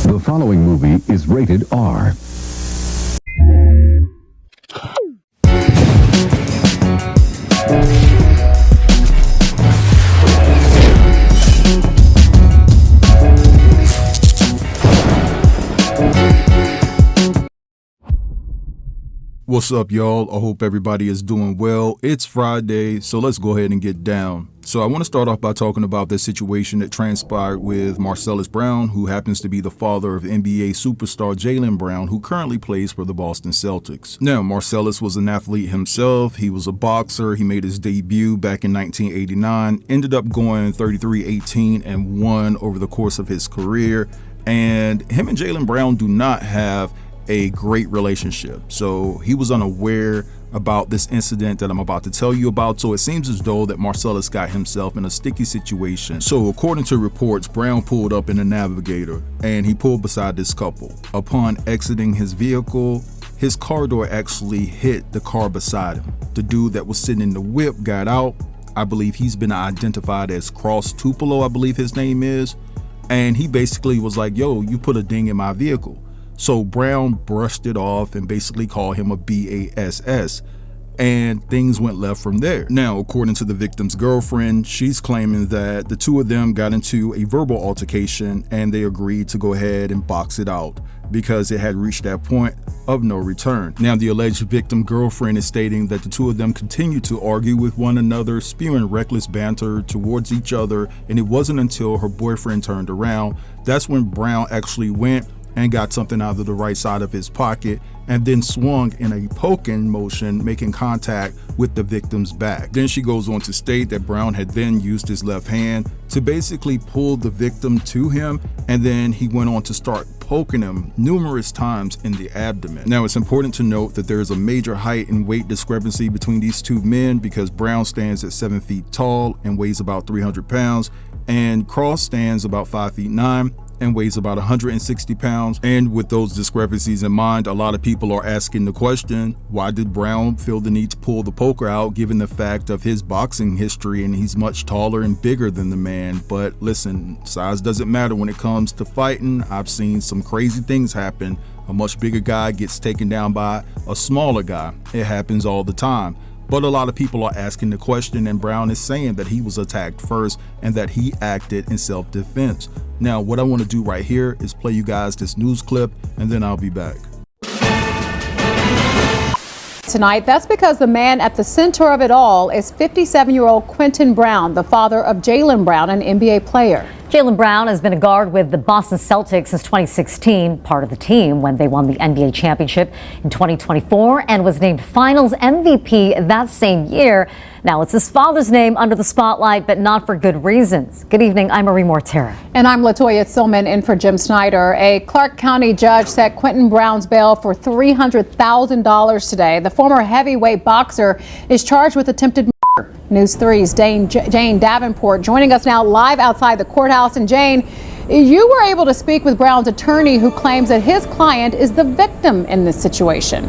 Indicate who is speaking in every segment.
Speaker 1: The following movie is rated R.
Speaker 2: What's up, y'all? I hope everybody is doing well. It's Friday, so let's go ahead and get down. So I want to start off by talking about the situation that transpired with Marcelus Brown, who happens to be the father of NBA superstar Jalen Brown, who currently plays for the Boston Celtics. Now, Marcelus was an athlete himself. He was a boxer. He made his debut back in 1989, ended up going 33-18-1 over the course of his career. And him and Jalen Brown do not have a great relationship. So he was unaware about this incident that I'm about to tell you about. So it seems as though that Marcelus got himself in a sticky situation. So according to reports, Brown pulled up in a Navigator and he pulled beside this couple. Upon exiting his vehicle, his car door actually hit the car beside him. The dude that was sitting in the whip got out. I believe he's been identified as Cross Tupelo, I believe his name is. And he basically was like, yo, you put a ding in my vehicle. So Brown brushed it off and basically called him a BASS, and things went left from there. Now, according to the victim's girlfriend, she's claiming that the two of them got into a verbal altercation and they agreed to go ahead and box it out because it had reached that point of no return. Now, the alleged victim girlfriend is stating that the two of them continued to argue with one another, spewing reckless banter towards each other, and it wasn't until her boyfriend turned around that's when Brown actually went and got something out of the right side of his pocket and then swung in a poking motion, making contact with the victim's back. Then she goes on to state that Brown had then used his left hand to basically pull the victim to him, and then he went on to start poking him numerous times in the abdomen. Now, it's important to note that there is a major height and weight discrepancy between these two men because Brown stands at 7 feet tall and weighs about 300 pounds, and Cross stands about 5'9" and weighs about 160 pounds. And with those discrepancies in mind, a lot of people are asking the question, why did Brown feel the need to pull the poker out given the fact of his boxing history and he's much taller and bigger than the man? But listen, size doesn't matter when it comes to fighting. I've seen some crazy things happen. A much bigger guy gets taken down by a smaller guy. It happens all the time. But a lot of people are asking the question, and Brown is saying that he was attacked first and that he acted in self-defense. Now, what I want to do right here is play you guys this news clip, and then I'll be back.
Speaker 3: Tonight, that's because the man at the center of it all is 57-year-old Quentin Brown, the father of Jalen Brown, an NBA player.
Speaker 4: Jalen Brown has been a guard with the Boston Celtics since 2016, part of the team when they won the NBA championship in 2024 and was named Finals MVP that same year. Now it's his father's name under the spotlight, but not for good reasons. Good evening, I'm Marie Mortera.
Speaker 3: And I'm Latoya Silman in for Jim Snyder. A Clark County judge set Quentin Brown's bail for $300,000 today. The former heavyweight boxer is charged with attempted murder. News 3's Jane Davenport joining us now live outside the courthouse. And Jane, you were able to speak with Brown's attorney, who claims that his client is the victim in this situation.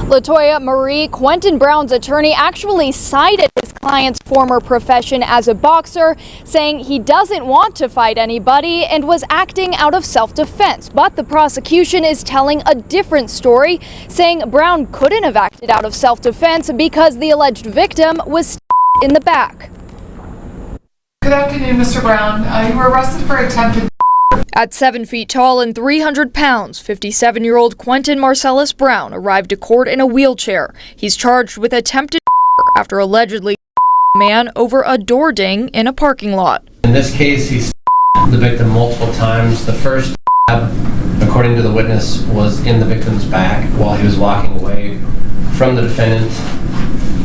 Speaker 5: Latoya, Marie, Quentin Brown's attorney actually cited his client's former profession as a boxer, saying he doesn't want to fight anybody and was acting out of self-defense. But the prosecution is telling a different story, saying Brown couldn't have acted out of self-defense because the alleged victim was in the back.
Speaker 6: Good afternoon, Mr. Brown. You were arrested for attempted.
Speaker 5: At 7 feet tall and 300 pounds, 57-year-old Quentin Marcelus Brown arrived to court in a wheelchair. He's charged with attempted after allegedly a man over a door ding in a parking lot.
Speaker 7: In this case, he the victim multiple times. The first according to the witness, was in the victim's back while he was walking away from the defendant.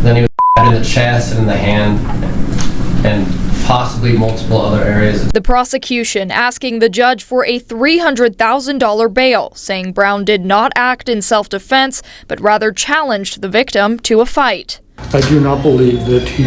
Speaker 7: Then he was in the chest and in the hand, and possibly multiple other areas.
Speaker 5: The prosecution asking the judge for a $300,000 bail, saying Brown did not act in self-defense, but rather challenged the victim to a fight.
Speaker 8: I do not believe that he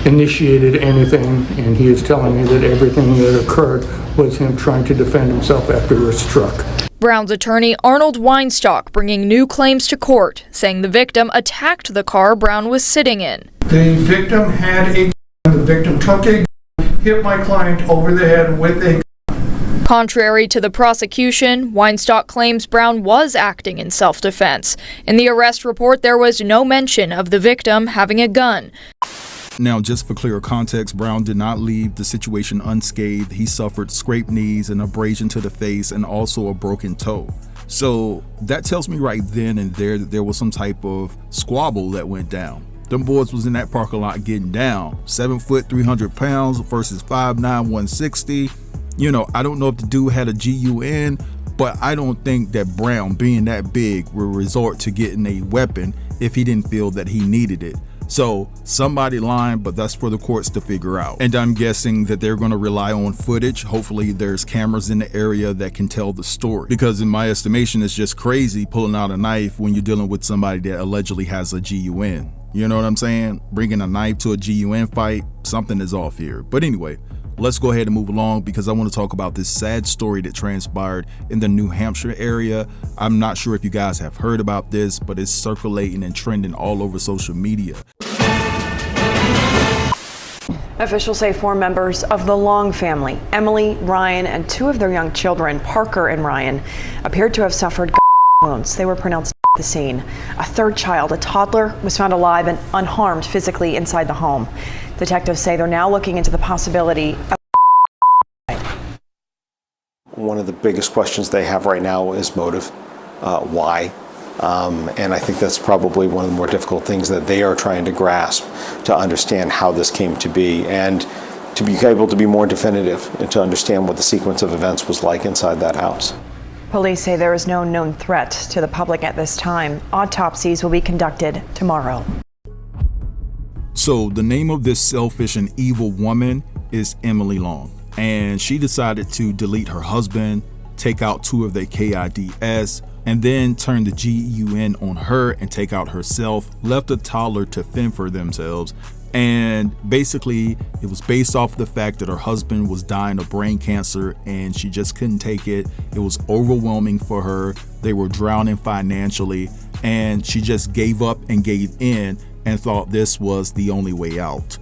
Speaker 8: initiated anything, and he is telling me that everything that occurred was him trying to defend himself after he was struck.
Speaker 5: Brown's attorney Arnold Weinstock bringing new claims to court, saying the victim attacked the car Brown was sitting in.
Speaker 8: The victim had a gun. The victim took a gun, hit my client over the head with a gun.
Speaker 5: Contrary to the prosecution, Weinstock claims Brown was acting in self-defense. In the arrest report, there was no mention of the victim having a gun.
Speaker 2: Now, just for clearer context, Brown did not leave the situation unscathed. He suffered scraped knees, an abrasion to the face, and also a broken toe. So that tells me right then and there that there was some type of squabble that went down. Them boys was in that parking lot getting down. 7 foot, 300 pounds versus 5'9", 160. You know, I don't know if the dude had a GUN, but I don't think that Brown, being that big, would resort to getting a weapon if he didn't feel that he needed it. So somebody lied, but that's for the courts to figure out. And I'm guessing that they're going to rely on footage. Hopefully there's cameras in the area that can tell the story, because in my estimation, it's just crazy pulling out a knife when you're dealing with somebody that allegedly has a GUN. You know what I'm saying? Bringing a knife to a GUN fight, something is off here. But anyway, let's go ahead and move along, because I want to talk about this sad story that transpired in the New Hampshire area. I'm not sure if you guys have heard about this, but it's circulating and trending all over social media.
Speaker 9: Officials say 4 members of the Long family, Emily, Ryan, and 2 of their young children, Parker and Ryan, appeared to have suffered wounds. They were pronounced at the scene. A 3rd child, a toddler, was found alive and unharmed physically inside the home. Detectives say they're now looking into the possibility of
Speaker 10: one of the biggest questions they have right now is motive. Why? And I think that's probably one of the more difficult things that they are trying to grasp, to understand how this came to be and to be able to be more definitive and to understand what the sequence of events was like inside that house.
Speaker 9: Police say there is no known threat to the public at this time. Autopsies will be conducted tomorrow.
Speaker 2: So the name of this selfish and evil woman is Emily Long, and she decided to delete her husband, take out 2 of their KIDs, and then turn the GUN on her and take out herself, left a toddler to fend for themselves. And basically it was based off the fact that her husband was dying of brain cancer and she just couldn't take it. It was overwhelming for her. They were drowning financially, and she just gave up and gave in and thought this was the only way out.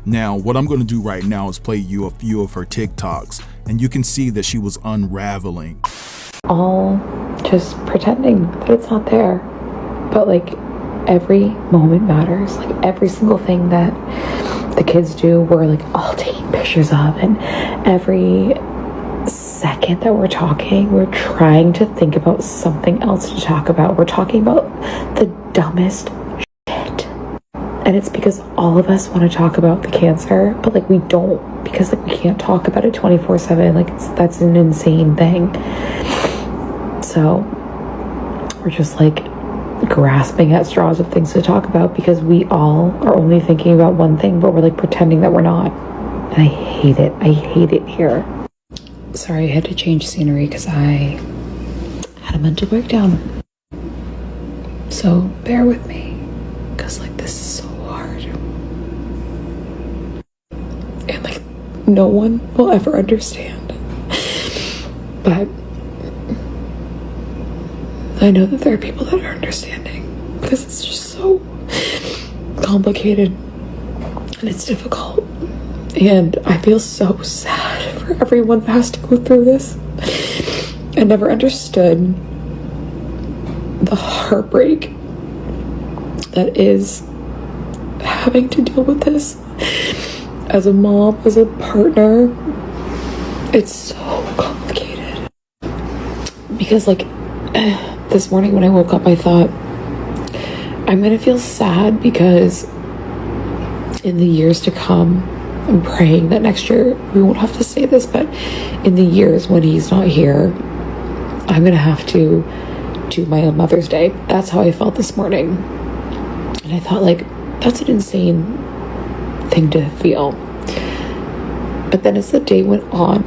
Speaker 2: Now, what I'm going to do right now is play you a few of her Tik Toks, and you can see that she was unraveling.
Speaker 11: All just pretending that it's not there, but like every moment matters. Like every single thing that the kids do, we're like all taking pictures of, and every second that we're talking, we're trying to think about something else to talk about. We're talking about the dumbest shit, and it's because all of us want to talk about the cancer, but like we don't, because like we can't talk about it 24/7. Like that's an insane thing. So we're just like grasping at straws of things to talk about, because we all are only thinking about one thing, but we're like pretending that we're not. And I hate it. I hate it here. Sorry, I had to change scenery because I had a mental breakdown. So bear with me, because like this is so hard. And like no one will ever understand. But I know that there are people that are understanding, because it's just so complicated and it's difficult. And I feel so sad for everyone who has to go through this. I never understood the heartbreak that is having to deal with this. As a mom, as a partner, it's so complicated. Because like, this morning when I woke up, I thought, I'm gonna feel sad because in the years to come, I'm praying that next year, we won't have to say this, but in the years when he's not here, I'm gonna have to do my own Mother's Day. That's how I felt this morning. And I thought, like, that's an insane thing to feel. But then as the day went on,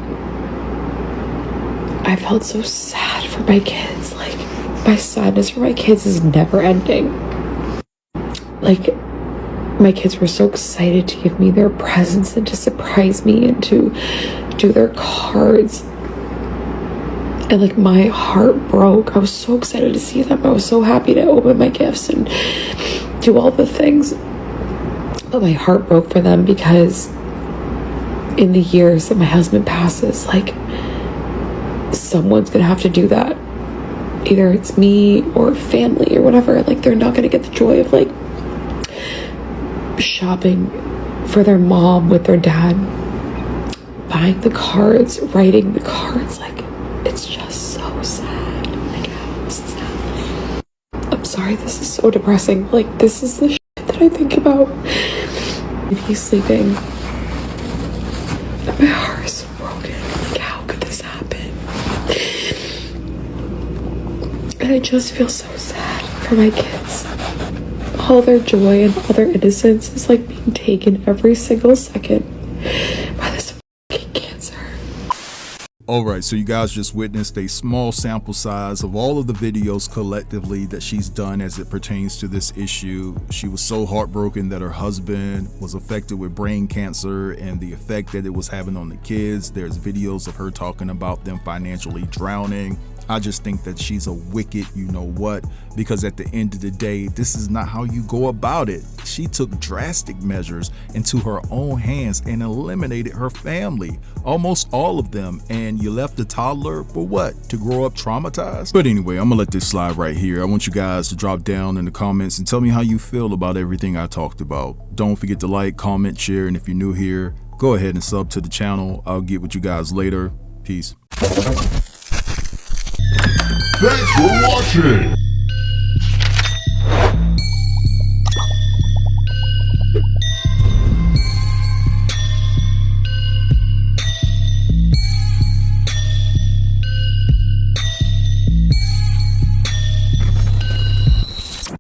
Speaker 11: I felt so sad for my kids. Like, my sadness for my kids is never ending. Like, my kids were so excited to give me their presents and to surprise me and to do their cards. And like, my heart broke. I was so excited to see them. I was so happy to open my gifts and do all the things. But my heart broke for them, because in the years that my husband passes, like, someone's gonna have to do that. Either it's me or family or whatever. Like, they're not gonna get the joy of like shopping for their mom with their dad, buying the cards, writing the cards. Like, it's just so sad. Like, how is this happening? I'm sorry, this is so depressing. Like, this is the shit that I think about. And he's sleeping. And my heart is so broken. Like, how could this happen? And I just feel so sad for my kids. All their joy and all their innocence is like being taken every single second by this fucking cancer.
Speaker 2: All right, so you guys just witnessed a small sample size of all of the videos collectively that she's done as it pertains to this issue. She was so heartbroken that her husband was affected with brain cancer and the effect that it was having on the kids. There's videos of her talking about them financially drowning. I just think that she's a wicked you-know-what, because at the end of the day, this is not how you go about it. She took drastic measures into her own hands and eliminated her family, almost all of them, and you left the toddler for what? To grow up traumatized? But anyway, I'm gonna let this slide right here. I want you guys to drop down in the comments and tell me how you feel about everything I talked about. Don't forget to like, comment, share, and if you're new here, go ahead and sub to the channel. I'll get with you guys later. Peace.
Speaker 12: Thanks for watching!